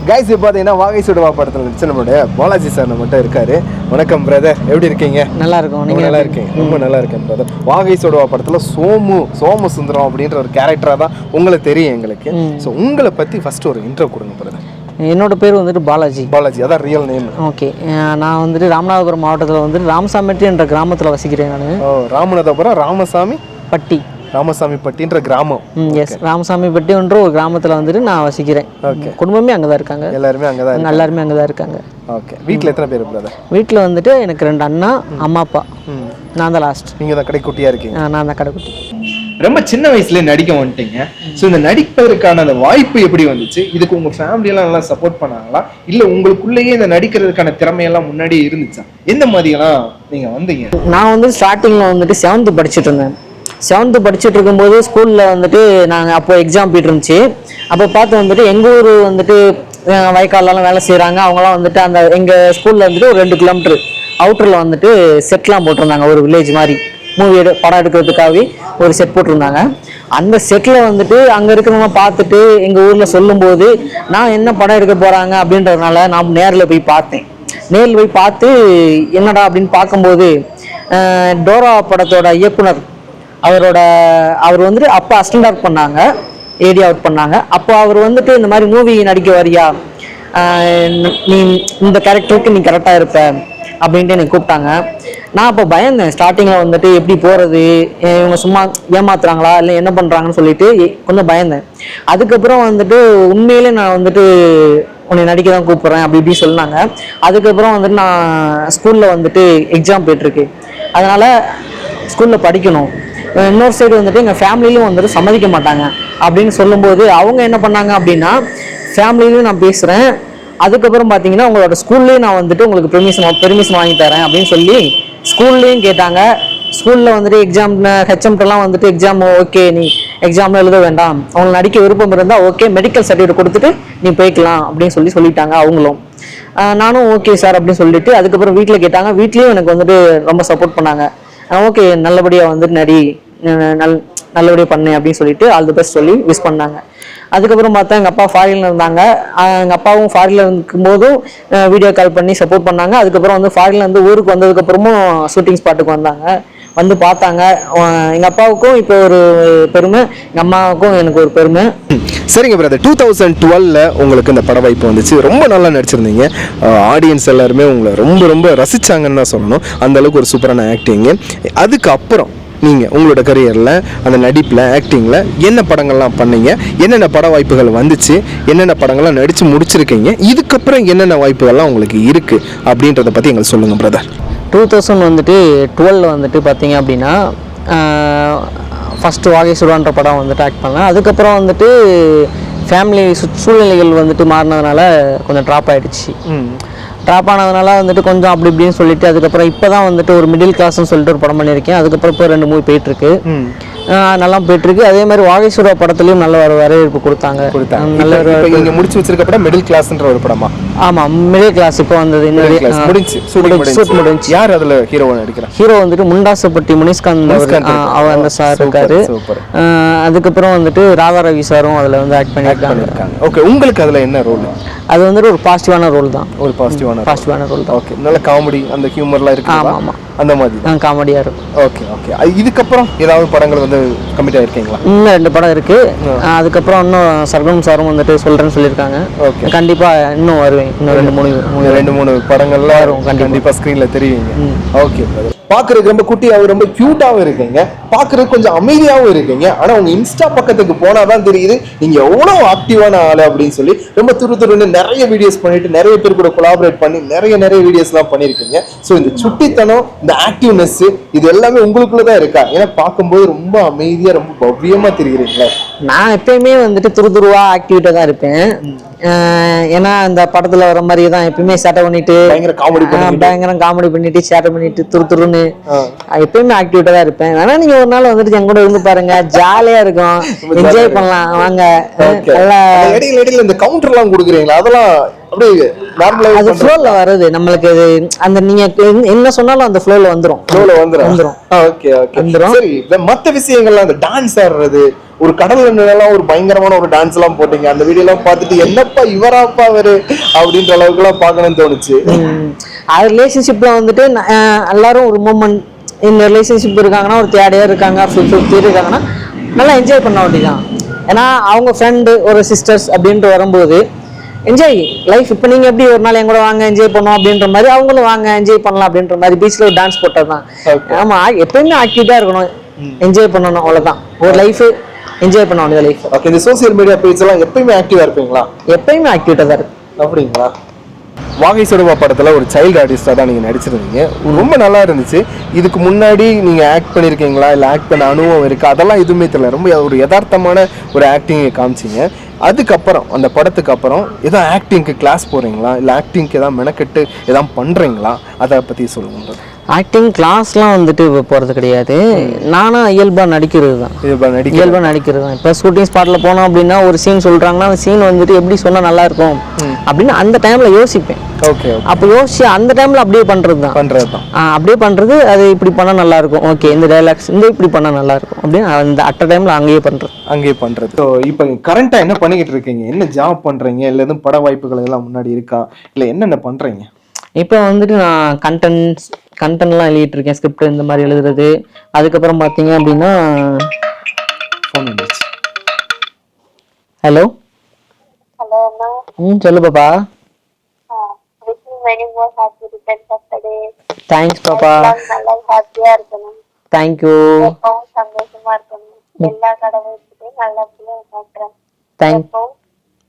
Guys இப்போ பார்த்தீங்கன்னா வாகை சுடுவா படத்தில் நடிச்சு நம்மளுடைய பாலாஜி சார் நம்மகிட்ட இருக்காரு. வணக்கம் பிரதர், எப்படி இருக்கீங்க? நல்லா இருக்கும். நீங்கள் நல்லா இருக்கீங்க? ரொம்ப நல்லா இருக்கேன் பிரதர். வாகை சுடுவா படத்தில் சோமசுந்தரம் அப்படின்ற ஒரு கேரக்டராக தான் உங்களுக்கு தெரியும் எங்களுக்கு. ஸோ உங்களை பற்றி ஃபர்ஸ்ட் ஒரு இன்ட்ரோ கொடுங்க பிரதர். என்னோட பேர் வந்துட்டு பாலாஜி. அதான் ரியல் நேம். ஓகே, நான் வந்துட்டு ராமநாதபுரம் மாவட்டத்தில் வந்துட்டு ராமசாமிப்பட்டி என்ற கிராமத்தில் வசிக்கிறேன். நான் ராமநாதபுரம் ராமசாமி பட்டின்ற கிராமம். எஸ், ராமசாமிப்பட்டி என்ற ஒரு கிராமத்தில் வந்துட்டு நான் வசிக்கிறேன். ஓகே, குடும்பமே அங்கே தான் இருக்காங்க. எல்லாருமே அங்கே தான் இருக்காங்க. ஓகே, வீட்டில் எத்தனை பேர் பிரதர்? வீட்டில் வந்துட்டு எனக்கு 2 அண்ணா, அம்மா, அப்பா. நான் தான் லாஸ்ட். நீங்கள் தான் கடைக்குட்டியாக இருக்கீங்க? நான் தான் கடைக்குட்டி. ரொம்ப சின்ன வயசுல நடிக்க வந்துட்டீங்க. ஸோ இந்த நடிப்பதற்கான அந்த வாய்ப்பு எப்படி வந்துச்சு? இதுக்கு உங்க ஃபேமிலியெல்லாம் நல்லா சப்போர்ட் பண்ணாங்களா, இல்லை உங்களுக்குள்ளேயே இந்த நடிக்கிறதுக்கான திறமையெல்லாம் முன்னாடியே இருந்துச்சா? எந்த மாதிரியெல்லாம் நீங்க வந்தீங்க? நான் வந்து ஸ்டார்டிங்கில் வந்துட்டு 7th படிச்சுட்டு இருந்தேன். 7th படிச்சுட்டு இருக்கும்போது ஸ்கூலில் வந்துட்டு நாங்கள் அப்போ எக்ஸாம் போயிட்டு இருந்துச்சு. அப்போ பார்த்து வந்துட்டு எங்கள் ஊர் வந்துட்டு வயக்காலெலாம் வேலை செய்கிறாங்க. அவங்களாம் வந்துட்டு அந்த எங்கள் ஸ்கூலில் வந்துட்டு ஒரு 2 கிலோமீட்டர் அவுட்டரில் வந்துட்டு செட்லாம் போட்டிருந்தாங்க. ஒரு வில்லேஜ் மாதிரி படம் எடுக்கிறதுக்காகவே ஒரு செட் போட்டிருந்தாங்க. அந்த செட்டில் வந்துட்டு அங்கே இருக்கிறவங்க பார்த்துட்டு எங்கள் ஊரில் சொல்லும்போது நான் என்ன படம் எடுக்க போகிறாங்க அப்படின்றதுனால நான் நேரில் போய் பார்த்து என்னடா அப்படின்னு பார்க்கும்போது டோரா படத்தோட இயக்குனர் அவர் வந்துட்டு அப்போ அசிஸ்டன்ட் ஒர்க் பண்ணாங்க, ஏடி ஒர்க் பண்ணாங்க. அப்போ அவர் வந்துட்டு இந்த மாதிரி மூவி நடிக்க வரியா, நீ இந்த கேரக்டருக்கு நீ கரெக்டாக இருப்ப அப்படின்ட்டு எனக்கு கூப்பிட்டாங்க. நான் அப்போ பயந்தேன். ஸ்டார்டிங்கில் வந்துட்டு எப்படி போகிறது, இவங்க சும்மா ஏமாத்துறாங்களா இல்லை என்ன பண்ணுறாங்கன்னு சொல்லிட்டு கொஞ்சம் பயந்தேன். அதுக்கப்புறம் வந்துட்டு உண்மையிலே நான் வந்துட்டு உன்னை நடிக்க தான் கூப்பிட்றேன் அப்படி இப்படி சொன்னாங்க. அதுக்கப்புறம் வந்துட்டு நான் ஸ்கூலில் வந்துட்டு எக்ஸாம் போயிட்டுருக்கு, அதனால் ஸ்கூலில் படிக்கணும். இன்னொரு சைடு வந்துட்டு எங்கள் ஃபேமிலியிலும் வந்துட்டு சம்மதிக்க மாட்டாங்க அப்படின்னு சொல்லும்போது அவங்க என்ன பண்ணாங்க அப்படின்னா, ஃபேமிலியிலும் நான் பேசுகிறேன், அதுக்கப்புறம் பார்த்தீங்கன்னா உங்களோட ஸ்கூல்லேயும் நான் வந்துட்டு உங்களுக்கு பெர்மிஷன் வாங்கி தரேன் அப்படின்னு சொல்லி ஸ்கூல்லேயும் கேட்டாங்க. ஸ்கூலில் வந்துட்டு ஹெச்எம்லாம் வந்துட்டு எக்ஸாம் ஓகே, நீ எக்ஸாம்லாம் எழுத வேண்டாம், அவங்களுக்கு நடிக்க விருப்பம் இருந்தால் ஓகே, மெடிக்கல் சர்டிஃபிகேட் கொடுத்துட்டு நீ போய்க்கலாம் அப்படின்னு சொல்லிட்டாங்க அவங்களும். நானும் ஓகே சார் அப்படின்னு சொல்லிட்டு அதுக்கப்புறம் வீட்டில் கேட்டாங்க. வீட்லேயும் எனக்கு வந்துட்டு ரொம்ப சப்போர்ட் பண்ணாங்க. ஓகே, நல்லபடியாக வந்துட்டு நல்லபடியாக பண்ணேன் அப்படின்னு சொல்லிட்டு ஆல் தி பெஸ்ட் சொல்லி விஷ் பண்ணாங்க. அதுக்கப்புறம் பார்த்தா எங்கள் அப்பா ஃபாரினில் இருந்தாங்க. எங்கள் அப்பாவும் ஃபாரினில் இருக்கும்போதும் வீடியோ கால் பண்ணி சப்போர்ட் பண்ணாங்க. அதுக்கப்புறம் வந்து ஃபாரின்லேருந்து ஊருக்கு வந்ததுக்கப்புறமும் ஷூட்டிங் ஸ்பாட்டுக்கு வந்து பார்த்தாங்க. எங்கள் அப்பாவுக்கும் இப்போ ஒரு பெருமை, எங்கள் அம்மாவுக்கும் எனக்கு ஒரு பெருமை. சரிங்க பிரதர், 2012 உங்களுக்கு இந்த பட வாய்ப்பு வந்துச்சு. ரொம்ப நல்லா நடிச்சிருந்தீங்க. ஆடியன்ஸ் எல்லாருமே உங்களை ரொம்ப ரொம்ப ரசிச்சாங்கன்னு தான் சொல்லணும். அந்த அளவுக்கு ஒரு சூப்பரான ஆக்டிங்கு. அதுக்கப்புறம் நீங்கள் உங்களோட கரியரில் அந்த நடிப்பில் ஆக்டிங்கில் என்ன படங்கள்லாம் பண்ணீங்க, என்னென்ன பட வாய்ப்புகள் வந்துச்சு, என்னென்ன படங்கள்லாம் நடித்து முடிச்சிருக்கீங்க, இதுக்கப்புறம் என்னென்ன வாய்ப்புகள்லாம் உங்களுக்கு இருக்குது அப்படின்றத பற்றி எங்களுக்கு சொல்லுங்கள் பிரதர். 2012 வந்துட்டு பார்த்தீங்க அப்படின்னா ஃபஸ்ட்டு வாகை சுடுவான்ற படம் வந்துட்டு ஆக்ட் பண்ணேன். அதுக்கப்புறம் வந்துட்டு ஃபேமிலி சூழ்நிலைகள் வந்துட்டு மாறினதுனால கொஞ்சம் ட்ராப் ஆகிடுச்சு. ட்ராப் ஆனதுனால வந்துட்டு கொஞ்சம் அப்படி இப்படின்னு சொல்லிட்டு அதுக்கப்புறம் இப்போ தான் வந்துட்டு ஒரு மிடில் கிளாஸ்ன்னு சொல்லிட்டு ஒரு படம் பண்ணியிருக்கேன். அதுக்கப்புறம் இப்போ 2 மூவி போயிட்டுருக்கு, நல்லா போயிட்டுருக்கு. அதே மாதிரி வாகை சுடுவா படத்துலையும் நல்ல ஒரு வரவேற்பு கொடுத்தாங்க. நல்ல நீங்கள் முடிச்சு வச்சிருக்க படம் மிடில் கிளாஸ்ன்ற ஒரு படமா? ஆமாம், மிடில் கிளாஸ் இப்போ வந்தது. முடிஞ்சு. யார் அதில் ஹீரோவாக நடிக்கிறார்? ஹீரோ வந்துட்டு முண்டாசப்பட்டி முனிஷ்காந்த் அவர் அந்த சார் இருக்காரு. அதுக்கப்புறம் வந்துட்டு ராதா ரவி சாரும் அதில் வந்து ஆக்ட் பண்ணியிருக்காங்க. ஓகே, உங்களுக்கு அதில் என்ன ரோல்? அது வந்துட்டு ஒரு பாசிட்டிவான ரோல் தான். ஒரு பாசிட்டிவான ரோல் தான். ஓகே, நல்ல காமெடி அந்த ஹியூமர்லாம் இருக்கு. ஆமாம், அந்த மாதிரி காமெடியாக இருக்கும். ஓகே. இதுக்கப்புறம் ஏதாவது படங்கள் வந்து கமிட் ஆகிருக்கீங்களா? இன்னும் 2 படம் இருக்குது. அதுக்கப்புறம் இன்னும் சர்வம் சாரும் வந்துட்டு சொல்கிறேன்னு சொல்லியிருக்காங்க. ஓகே, கண்டிப்பாக இன்னும் வருவேன். இன்னும் 2-3 படங்கள்லாம் வரும், கண்டிப்பாக ஸ்க்ரீனில் தெரியுங்க. ஓகே, பார்க்குறதுக்கு ரொம்ப குட்டியாகவும் ரொம்ப க்யூட்டாகவும் இருக்கீங்க, பார்க்குறதுக்கு கொஞ்சம் அமைதியாகவும் இருக்கீங்க. ஆனால் உங்கள் இன்ஸ்டா பக்கத்துக்கு போனால் தான் தெரியுது நீங்கள் எவ்வளோ ஆக்டிவான ஆள் அப்படின்னு சொல்லி. ரொம்ப துருன்னு நிறைய வீடியோஸ் பண்ணிட்டு நிறைய பேர் கூட கொலாபரேட் பண்ணி நிறைய வீடியோஸ்லாம் பண்ணியிருக்கீங்க. ஸோ இந்த சுட்டித்தனம், இந்த ஆக்டிவ்னஸ், இது எல்லாமே உங்களுக்குள்ள தான் இருக்கா? ஏன்னா பார்க்கும்போது ரொம்ப அமைதியாக ரொம்ப பவ்யமாக தெரிகிறீங்களா? நான் எப்பயுமே வந்துட்டு துருவா ஆக்டிவிட்டாக தான் இருப்பேன். ஏன்னா இந்த படத்துல வர மாதிரி தான் எப்பயுமே சேட்டை பண்ணிட்டு பயங்கர காமெடி பண்ணிட்டு சேட்டை பண்ணிட்டு துருன்னு எப்பயுமே ஆக்டிவிட்டா தான் இருப்பேன். வேணா நீங்க ஒரு நாள் வந்துட்டு என் கூட இருந்து பாருங்க, ஜாலியா இருக்கும், என்ஜாய் பண்ணலாம் வாங்க. இடையில இந்த கவுண்டர் எல்லாம் கொடுக்குறீங்களா? அதெல்லாம் அப்படியே நார்மலா அது ஃப்ளோல வருது நம்மளுக்கு. அது அந்த நீங்க என்ன சொன்னாலும் அந்த ஃப்ளோல வந்துரும். ஓகே ஓகே சரி. மத்த விஷயங்கள்லாம் அந்த டான்ஸ் ஆடுறது, ஒரு கடல் ஒரு பயங்கரமான ஒரு டான்ஸ் எல்லாம் போட்டீங்க, அந்த வீடியோ எல்லாம் பார்த்துட்டு என்னப்பா இவராப்பா அவரு அப்படின்ற அளவுக்கு எல்லாம் பார்க்கணும்னு தோணுச்சு. அது ரிலேஷன்ஷிப்ல வந்துட்டு எல்லாரும் ஒரு மூமெண்ட் இந்த ரிலேஷன்ஷிப் இருக்காங்கன்னா ஒரு 3rd இயர் இருக்காங்க 5th இயர் இருக்காங்கன்னா நல்லா என்ஜாய் பண்ண வேண்டியதான். ஏன்னா அவங்க ஃப்ரெண்டு ஒரு சிஸ்டர்ஸ் அப்படின்ட்டு வரும்போது என்ஜாய் லைஃப். இப்போ நீங்கள் எப்படி ஒரு நாள் என் கூட வாங்க என்ஜாய் பண்ணோம் அப்படின்ற மாதிரி அவங்களும் வாங்க என்ஜாய் பண்ணலாம் அப்படின்ற மாதிரி பீச்சில் ஒரு டான்ஸ் போட்டது தான். ஆமாம், எப்பயுமே ஆக்டிவாக இருக்கணும், என்ஜாய் பண்ணணும், அவ்வளோதான். ஒரு லைஃப் என்ஜாய் பண்ண வேண்டிய லைஃப். ஓகே. இந்த சோசியல் மீடியா பேஜ் எல்லாம் எப்பயுமே ஆக்டிவாக இருப்பீங்களா? எப்பயுமே ஆக்டிவாக தான் இருக்கு. அப்படிங்களா? வாகை சுடவா படத்தில் ஒரு சைல்டு ஆர்டிஸ்டாக தான் நீங்கள் நடிச்சிருந்தீங்க, ரொம்ப நல்லா இருந்துச்சு. இதுக்கு முன்னாடி நீங்கள் ஆக்ட் பண்ணியிருக்கீங்களா, இல்லை ஆக்ட் பண்ண அனுபவம் இருக்குது, அதெல்லாம் எதுவுமே தெரியல. ரொம்ப ஒரு யதார்த்தமான ஒரு ஆக்டிங்கை காமிச்சிங்க. அதுக்கப்புறம் அந்த படத்துக்கு அப்புறம் ஏதோ ஆக்டிங்க்கு கிளாஸ் போகிறீங்களா, இல்லை ஆக்டிங்க்கு எதாவது மெனக்கெட்டு எதாவது பண்ணுறீங்களா, அதை பற்றி சொல்லுங்கள். ஆக்டிங் கிளாஸ்லாம் வந்துட்டு போகிறது கிடையாது. நானும் இயல்பாக நடிக்கிறது தான். இயல்பாக நடிக்கிறது தான். இப்போ ஷூட்டிங் ஸ்பாட்டில் போனோம் அப்படின்னா ஒரு சீன் சொல்கிறாங்கன்னா அந்த சீன் வந்துட்டு எப்படி சொன்னால் நல்லா இருக்கும் அப்படின்னு அந்த டைமில் யோசிப்பேன். ஓகே. அப்போ யோசிச்சு அந்த டைமில் அப்படியே பண்ணுறது தான். அப்படியே பண்ணுறது, அது இப்படி பண்ணால் நல்லா இருக்கும், ஓகே இந்த டைலாக்ஸ் இந்த இப்படி பண்ணால் நல்லா இருக்கும் அப்படின்னு அந்த அட்ட டைமில் அங்கேயே பண்ணுறது. ஸோ இப்போ கரண்ட்டாக என்ன பண்ணிக்கிட்டு இருக்கீங்க, என்ன ஜாப் பண்ணுறீங்க, இல்லை எதுவும் பட வாய்ப்புகள் எல்லாம் முன்னாடி இருக்கா, இல்லை என்னென்ன பண்ணுறீங்க? இப்போ வந்துட்டு நான் கண்டென்ட்லாம் எழுதிட்டு இருக்கேன், ஸ்கிரிப்ட் இந்த மாதிரி எழுதுறது. அதுக்கப்புறம் பார்த்தீங்க அப்படின்னா ஹலோ சொல்லு பாப்பா. தேங்க்ஸ் பாப்பா. ஹாப்பியா இருக்கணும். தேங்க்யூ. சந்தோஷமா இருக்கணும். எல்லா கடவுளுக்கும் நல்லபடியா இருக்கிறேன்.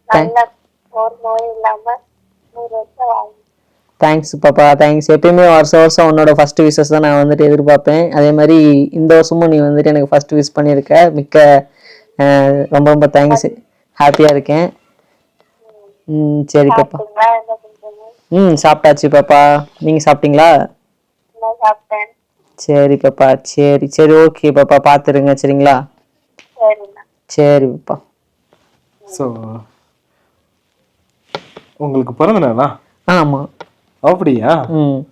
நல்ல ஒரு நோய் இல்லாம 100 வருஷம் வாழும். தேங்க்ஸ் பாப்பா, தேங்க்ஸ். எப்பயுமே வருஷம் உன்னோட ஃபர்ஸ்ட் விஷஸ் தான் நான் வந்துட்டு எதிர்பார்ப்பேன். அதே மாதிரி இந்த வருஷமும் நீ வந்துட்டு எனக்கு ஃபர்ஸ்ட் விஷ் பண்ணியிருக்க. மிக்க ரொம்ப ரொம்ப தேங்க்ஸ். ஹாப்பியாக இருக்கேன். சரி பாப்பா. சாப்பிட்டாச்சு பாப்பா. நீங்கள் சாப்பிட்டீங்களா? சரி பாப்பா. சரி ஓகே பாப்பா, பார்த்துருங்க சரிங்களா? சரி பாப்பா. ஸோ உங்களுக்கு பிறந்த நாளா? ஆமாம். அப்படியா?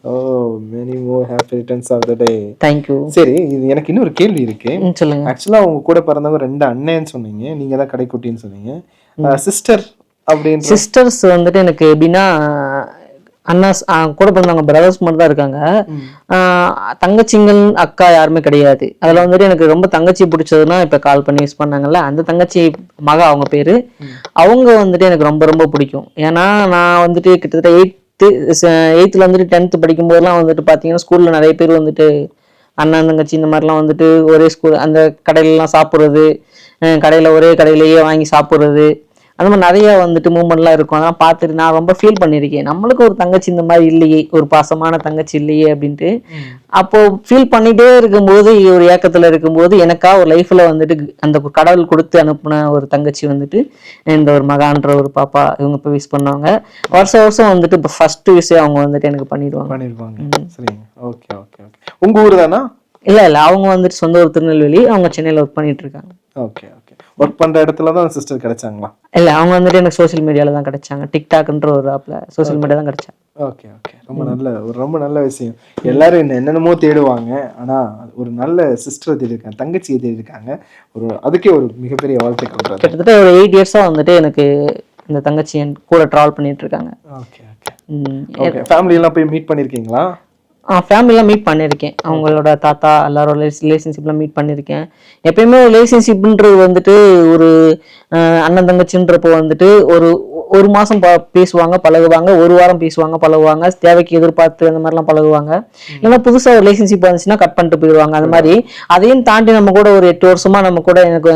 ஓ, many more happy returns of the day. Thank you. சரி, இது எனக்கு இன்னொரு கேள்வி இருக்கு. சொல்லுங்க. ஆக்சுவலா உங்க கூட பிறந்தவங்க 2 அண்ணன்னு சொன்னீங்க, நீங்க தான் கடைக்குட்டின்னு சொன்னீங்க. சிஸ்டர் அப்படின்னு சிஸ்டர்ஸ் வந்துட்டு எனக்கு எப்படின்னா அண்ணா கூட பிறந்தவங்க பிரதர்ஸ் மட்டும் தான் இருக்காங்க. தங்கச்சிங்கள் அக்கா யாருமே கிடையாது. அதில் வந்துட்டு எனக்கு ரொம்ப தங்கச்சி பிடிச்சதுன்னா இப்போ கால் பண்ணி யூஸ் பண்ணாங்கல்ல, அந்த தங்கச்சி மகா அவங்க பேர். அவங்க வந்துட்டு எனக்கு ரொம்ப ரொம்ப பிடிக்கும். ஏன்னா நான் வந்துட்டு கிட்டத்தட்ட 8th வந்துட்டு 10th படிக்கும் போதெல்லாம் வந்துட்டு பார்த்தீங்கன்னா ஸ்கூலில் நிறைய பேர் வந்துட்டு அண்ணன் தங்கச்சி இந்த மாதிரிலாம் வந்துட்டு ஒரே ஸ்கூல் அந்த கடையிலலாம் சாப்பிட்றது, கடையில் ஒரே கடையிலேயே வாங்கி சாப்பிட்றது, அந்த மாதிரி நிறைய வந்துட்டு மூமெண்ட்லாம் இருக்கும். அதெல்லாம் பார்த்துட்டு நான் ரொம்ப ஃபீல் பண்ணியிருக்கேன், நம்மளுக்கு ஒரு தங்கச்சி இந்த மாதிரி இல்லையே, ஒரு பாசமான தங்கச்சி இல்லையே அப்படின்ட்டு. அப்போ ஃபீல் பண்ணிகிட்டே இருக்கும்போது ஒரு ஏக்கத்தில் இருக்கும்போது எனக்கா ஒரு லைஃப்பில் வந்துட்டு அந்த கடவுள் கொடுத்து அனுப்புன ஒரு தங்கச்சி வந்துட்டு இந்த ஒரு மகான்ற ஒரு பாப்பா இவங்க இப்போ விஷ் பண்ணுவாங்க. வருஷம் வந்துட்டு இப்போ ஃபர்ஸ்ட் விஷயம் அவங்க வந்துட்டு எனக்கு பண்ணிடுவாங்க. சரிங்க. Okay okay okay. உங்கள் ஊர் தானா? இல்லை அவங்க வந்துட்டு சொந்த ஊர் திருநெல்வேலி, அவங்க சென்னையில் ஒர்க் பண்ணிட்டு இருக்காங்க. Okay okay. ஒர்க் பண்ணுற இடத்துல தான் சிஸ்டர் கிடைச்சாங்களா? இல்லை அவங்க வந்துட்டு எனக்கு சோஷியல் மீடியாவில் தான் கிடைச்சாங்க. டிக்டாக்ன்ற ஒரு ஆப்பில் சோஷியல் மீடியா தான் கிடைச்சாங்க. Okay okay. ரொம்ப நல்ல விஷயம். எல்லாரும் என்னென்னமோ தேடுவாங்க, ஆனால் ஒரு நல்ல சிஸ்டரை தேடிருக்காங்க, தங்கச்சியை தேடிருக்காங்க. அதுக்கே ஒரு மிகப்பெரிய வாழ்த்துக்கள். கிட்டத்தட்ட ஒரு 8 இயர்ஸாக வந்துட்டு எனக்கு இந்த தங்கச்சி கூட ட்ராவல் பண்ணிட்டு இருக்காங்க. Okay okay. ஃபேமிலியெல்லாம் போய் மீட் பண்ணியிருக்கீங்களா? ஃபேமிலிலாம் மீட் பண்ணியிருக்கேன். அவங்களோட தாத்தா எல்லாரோட ரிலேஷன்ஷிப்லாம் மீட் பண்ணியிருக்கேன். எப்பயுமே ரிலேஷன்ஷிப்ன்றது வந்துட்டு ஒரு அண்ணன் தங்கச்சின்றப்போ வந்துட்டு ஒரு மாதம் பேசுவாங்க பழகுவாங்க, ஒரு வாரம் பேசுவாங்க பழகுவாங்க, தேவைக்கு எதிர்பார்த்து அந்த மாதிரிலாம் பழகுவாங்க. இல்லைன்னா புதுசாக ஒரு ரிலேஷன்ஷிப் வந்துச்சுன்னா கட் பண்ணிட்டு போயிடுவாங்க. அந்த மாதிரி அதையும் தாண்டி நம்ம கூட ஒரு 8 வருஷமா நம்ம கூட எனக்கு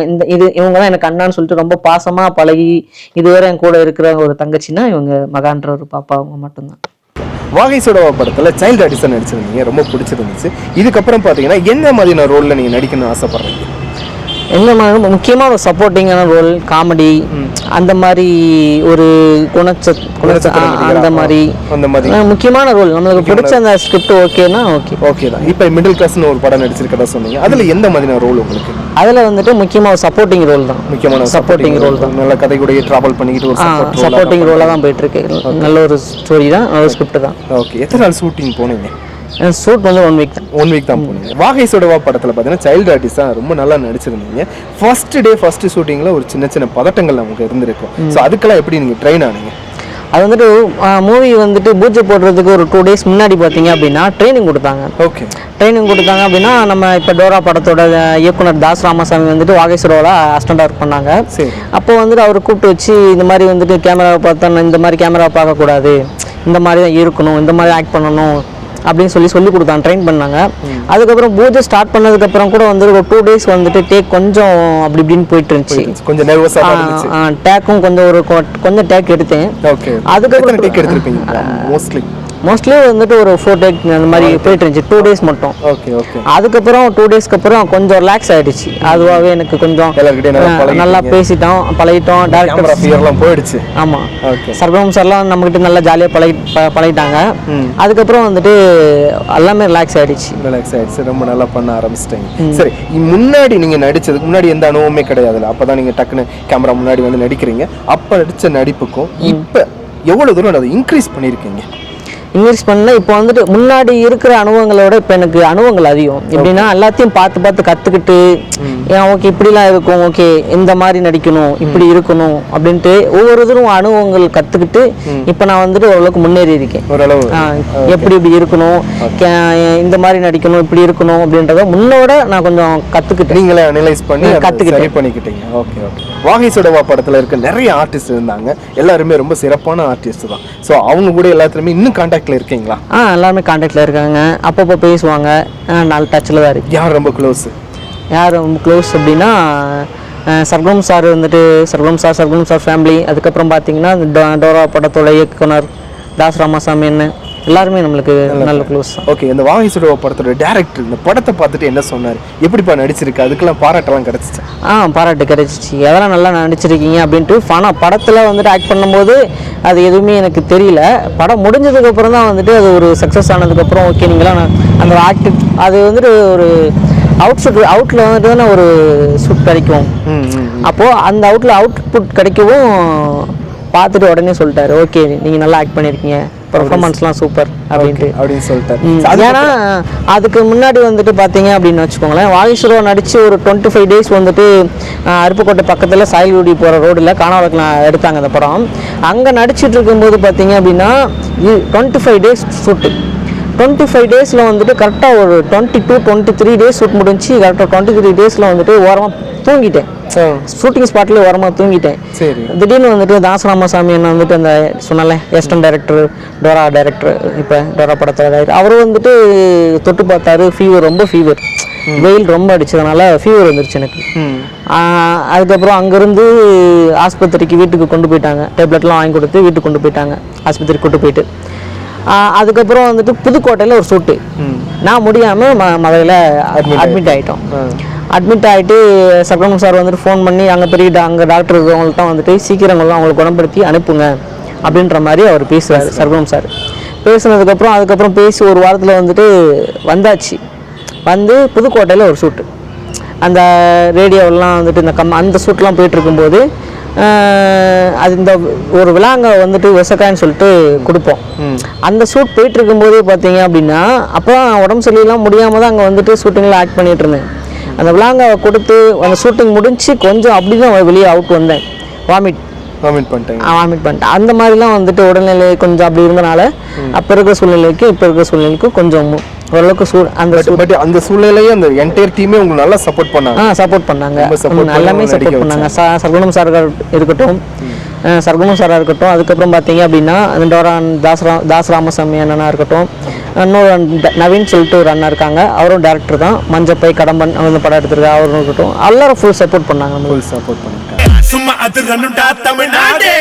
இவங்க தான் எனக்கு அண்ணான்னு சொல்லிட்டு ரொம்ப பாசமாக பழகி இதுவரை என் கூட இருக்கிற ஒரு தங்கச்சின்னா இவங்க மகான்ற ஒரு பாப்பா அவங்க மட்டும்தான். வாகை சுடவா படத்தில் சைல்டு ஆர்டிஸ்டாக நடிச்சிருந்தீங்க, ரொம்ப பிடிச்சிருந்துச்சு. இதுக்கப்புறம் பார்த்தீங்கன்னா என்ன மாதிரியான ரோலில் நீங்கள் நடிக்கணும்னு ஆசைப்படுறீங்க? எந்த மாதிரி முக்கியமாக ஒரு சப்போர்ட்டிங்கான ரோல், காமெடி, அந்த மாதிரி ஒரு அந்த மாதிரி முக்கியமான ரோல் நம்மளுக்கு பிடிச்ச அந்த ஸ்கிரிப்ட் ஓகேனா ஓகே தான். இப்போ மிடில் கிளாஸ்னு ஒரு படம் நடிச்சிருக்கதா சொன்னீங்க, அதுல எந்த மாதிரியான ரோல் உங்களுக்கு? அதுல வந்துட்டு முக்கியமாக ஒரு சப்போர்ட்டிங் ரோல் தான். முக்கியமான சப்போர்ட்டிங் ரோல் தான். நல்ல கதை கூட டிராவல் பண்ணிட்டு ஒரு சப்போர்ட்டிங் ரோலா தான் போயிட்டு இருக்கு. நல்ல ஒரு ஸ்டோரி தான், நல்ல ஸ்கிரிப்ட் தான். ஓகே. எத்தனை நாள் ஷூட்டிங் போனீங்க? ஷூட் வந்து 1 வீக் தான். 1 வீக் தான் போனீங்க. வாகை சுடவா படத்தில் பார்த்தீங்கன்னா சைல்டு ஆர்டிஸ்டாக ரொம்ப நல்லா நடிச்சிருந்தீங்க. ஃபர்ஸ்ட் ஷூட்டிங்கில் ஒரு சின்ன பதட்டங்கள் நமக்கு இருந்திருக்கும். ஸோ அதுக்கெல்லாம் எப்படி நீங்கள் ட்ரெயின் ஆனீங்க? அது வந்துட்டு மூவி வந்துட்டு பூஜை போடுறதுக்கு ஒரு 2 days முன்னாடி பார்த்தீங்க அப்படின்னா ட்ரைனிங் கொடுத்தாங்க. ஓகே. ட்ரைனிங் கொடுத்தாங்க அப்படின்னா நம்ம இப்போ டோரா படத்தோட இயக்குனர் தாஸ் ராமசாமி வந்துட்டு வாகேஸ்வரோட அசிஸ்டண்டாக ஒர்க் பண்ணாங்க. சரி. அப்போ வந்துட்டு அவர் கூப்பிட்டு வச்சு இந்த மாதிரி வந்துட்டு கேமராவை பார்த்தா இந்த மாதிரி கேமரா பார்க்கக்கூடாது, இந்த மாதிரி தான் இருக்கணும், இந்த மாதிரி ஆக்ட் பண்ணணும் அப்படின்னு சொல்லி கொடுத்தாங்க, ட்ரெயின் பண்ணாங்க. அதுக்கப்புறம் பூஜை ஸ்டார்ட் பண்ணதுக்கப்புறம் கூட வந்து ஒரு 2 days வந்துட்டு டேக் கொஞ்சம் அப்படி இப்படின்னு போயிட்டு இருந்துச்சு. கொஞ்சம் நர்வஸாக இருந்துச்சு. டேக்கும் கொஞ்சம் டேக் எடுத்தேன். ஓகே. அதுக்கப்புறம் டேக் எடுத்துருப்பீங்க மோஸ்ட்லி வந்துட்டு ஒரு 4 டேக் அந்த மாதிரி போயிட்டு இருந்துச்சு 2 days மட்டும். Okay okay. அதுக்கப்புறம் 2 daysக்கு அப்புறம் கொஞ்சம் ரிலாக்ஸ் ஆயிடுச்சு. அதுவாகவே எனக்கு கொஞ்சம் நல்லா பேசிட்டோம், பழகிட்டோம். டேரக்டர் ஃபியர்லாம் போயிடுச்சு. ஆமா. ஓகே. சர்வம் சார்லாம் நம்மகிட்ட நல்லா ஜாலியாக பழகிட்டாங்க. அதுக்கப்புறம் வந்துட்டு எல்லாமே ரிலாக்ஸ் ஆயிடுச்சு. ரொம்ப நல்லா பண்ண ஆரம்பிச்சிட்டீங்க. சரி, முன்னாடி நீங்க நடிச்சதுக்கு முன்னாடி எந்த அனுபவமே கிடையாதுல்ல, அப்பதான் நீங்க டக்குன்னு கேமரா முன்னாடி வந்து நடிக்கிறீங்க. அப்ப நடிச்ச நடிப்புக்கும் இப்ப எவ்வளவு தூரம் அதை இன்க்ரீஸ் பண்ணிருக்கீங்க? இன்க்ரீஸ் பண்ணல. இப்போ வந்துட்டு முன்னாடி இருக்கிற அனுபவங்களோட இப்போ எனக்கு அனுபவங்கள் அதிகம். எப்படின்னா எல்லாத்தையும் பார்த்து கற்றுக்கிட்டு ஓகே இப்படிலாம் இருக்கும், ஓகே இந்த மாதிரி நடிக்கணும், இப்படி இருக்கணும் அப்படின்ட்டு ஒவ்வொரு தூரம் அனுபவங்கள் கற்றுக்கிட்டு இப்போ நான் வந்துட்டு ஓரளவுக்கு முன்னேறி இருக்கேன். எப்படி இப்படி இருக்கணும், இந்த மாதிரி நடிக்கணும், இப்படி இருக்கணும் அப்படின்றத முன்னோட நான் கொஞ்சம் கற்றுக்கிட்டு நீங்களே அனலைஸ் பண்ணி பண்ணிக்கிட்டீங்க. Okay okay. வாகை சுடவா படத்தில் இருக்க நிறைய ஆர்டிஸ்ட் இருந்தாங்க, எல்லாருமே ரொம்ப சிறப்பான ஆர்டிஸ்ட் தான். ஸோ அவங்க கூட எல்லாத்துலேயுமே இன்னும் கான்டாக்ட்ல இருக்கீங்களா? எல்லாருமே கான்டாக்ட்ல இருக்காங்க, அப்பப்போ பேசுவாங்க, நல்ல டச்சில் தான் இருக்கு. யார் ரொம்ப க்ளோஸ்? யார் ரொம்ப க்ளோஸ் அப்படின்னா சர்வம் சார் வந்துட்டு சர்வம் சார் ஃபேமிலி. அதுக்கப்புறம் பார்த்தீங்கன்னா டோரா படத்தோட இயக்குனர் தாஸ் ராமசாமி என்ன எல்லாருமே நம்மளுக்கு நல்ல க்ளோஸ் தான். ஓகே. இந்த வாகை சுடவா படத்தோட டேரக்டர் இந்த படத்தை பார்த்துட்டு என்ன சொன்னார்? எப்படிப்பா நடிச்சிருக்கு? அதுக்கெல்லாம் பாராட்டெல்லாம் கிடைச்சிச்சு? பாராட்டு கிடைச்சிச்சு. எதெல்லாம் நல்லா நடிச்சிருக்கீங்க அப்படின்ட்டு. ஆனால் படத்தில் வந்துட்டு ஆக்ட் பண்ணும்போது அது எதுவுமே எனக்கு தெரியல. படம் முடிஞ்சதுக்கப்புறம் தான் வந்துட்டு அது ஒரு சக்ஸஸ் ஆனதுக்கப்புறம் ஓகே நீங்களாம் அந்த ஆக்ட் அது வந்துட்டு ஒரு அவுட்டில் வந்துட்டு தானே ஒரு ஷூட் கிடைக்கும். அப்போது அந்த அவுட்புட் கிடைக்கவும் பார்த்துட்டு உடனே சொல்லிட்டாரு ஓகே நீங்கள் நல்லா ஆக்ட் பண்ணியிருக்கீங்க, பர்ஃபார்மன்ஸ்லாம் சூப்பர் அப்படின்னு சொல்லிட்டாரு. ஏன்னா அதுக்கு முன்னாடி வந்துட்டு பார்த்தீங்க அப்படின்னு வச்சுக்கோங்களேன், வாகேஸ்வரா நடித்து ஒரு 25 days வந்துட்டு அருப்புக்கோட்டை பக்கத்தில் சாயல்குடி போகிற ரோடில் காணாவளத்தில் எடுத்தாங்க அந்த படம். அங்கே நடிச்சிட்டு இருக்கும்போது பார்த்தீங்க அப்படின்னா 25 days ஷூட்டு. 25 daysல வந்துட்டு கரெக்டாக ஒரு 22-23 days ஷூட் முடிஞ்சு. கரெக்டாக 23 daysல வந்துட்டு ஓரமாக தூங்கிட்டேன், ஷூட்டிங் ஸ்பாட்லேயே ஓரமாக தூங்கிட்டேன். திடீர்னு வந்துட்டு தாஸ் ராமசாமி என்ன வந்துட்டு அந்த சொன்னால அசிஸ்டன்ட் டைரக்டர், டோரா டைரக்டர், இப்போ டோரா படத்தோட டைரக்டர், அவரும் வந்துட்டு தொட்டு பார்த்தாரு. ரொம்ப ஃபீவர், வெயில் ரொம்ப அடிச்சதுனால ஃபீவர் வந்துருச்சு எனக்கு. அதுக்கப்புறம் அங்கேருந்து ஆஸ்பத்திரிக்கு வீட்டுக்கு கொண்டு போயிட்டாங்க, டேப்லெட்லாம் வாங்கி கொடுத்து வீட்டுக்கு கொண்டு போயிட்டாங்க, ஆஸ்பத்திரிக்கு கொண்டு போயிட்டு. அதுக்கப்புறம் வந்துட்டு புதுக்கோட்டையில் ஒரு ஷூட்டு. நான் முடியாமல் மதுரையில் அட்மிட் ஆகிட்டோம். அட்மிட் ஆகிட்டு சர்வம் சார் வந்துட்டு ஃபோன் பண்ணி அங்கே டாக்டர் இருக்கவங்கள்ட்ட வந்துட்டு சீக்கிரங்கள்லாம் அவங்களுக்கு குணப்படுத்தி அனுப்புங்க அப்படின்ற மாதிரி அவர் பேசுகிறார் சர்வம் சார். அதுக்கப்புறம் பேசி ஒரு வாரத்தில் வந்துட்டு வந்தாச்சு. வந்து புதுக்கோட்டையில் ஒரு ஷூட்டு, அந்த ரேடியோவெல்லாம் வந்துட்டு அந்த ஷூட்லாம் போயிட்டுருக்கும்போது அது இந்த ஒரு விழாங்க வந்துட்டு விசக்காயின்னு சொல்லிட்டு கொடுப்போம். அந்த ஷூட் போயிட்டு இருக்கும்போதே பார்த்தீங்க அப்படின்னா அப்போ உடம்பு சரியில்லாம் முடியாமல் தான் அங்கே வந்துட்டு ஷூட்டிங்கில் ஆக்ட் பண்ணிட்டு இருந்தேன். அந்த விழாங்க கொடுத்து அந்த ஷூட்டிங் முடிஞ்சு கொஞ்சம் அப்படி தான் வெளியே அவுட் வந்தேன். வாமிட் பண்ணிட்டேன். அந்த மாதிரிலாம் வந்துட்டு உடல்நிலை கொஞ்சம் அப்படி இருந்தனால அப்போ இருக்கிற சூழ்நிலைக்கு இப்போ இருக்கிற சூழ்நிலைக்கும் கொஞ்சம் ஓரளவுக்கு அந்த சூழ்நிலையே அந்த என்டையர் டீமே உங்களுக்கு நல்லா சப்போர்ட் பண்ணாங்க. எல்லாமே சப்போர்ட் பண்ணாங்க. சர்வனம் சார் இருக்கட்டும், சர்வனம் சாராக இருக்கட்டும், அதுக்கப்புறம் பார்த்தீங்க அப்படின்னா அந்த தாஸ் ராமசாமி அண்ணனா இருக்கட்டும், இன்னொரு நவீன் சொல்லிட்டு ஒரு அண்ணா இருக்காங்க, அவரும் டேரக்டர் தான், மஞ்சப்பை கடம்பன் அந்த படம் எடுத்திருக்காரு, அவரும் இருக்கட்டும், எல்லாரும் ஃபுல் சப்போர்ட் பண்ணாங்க. சும்மா அது ரன்னுடா தமிழ்நாடு.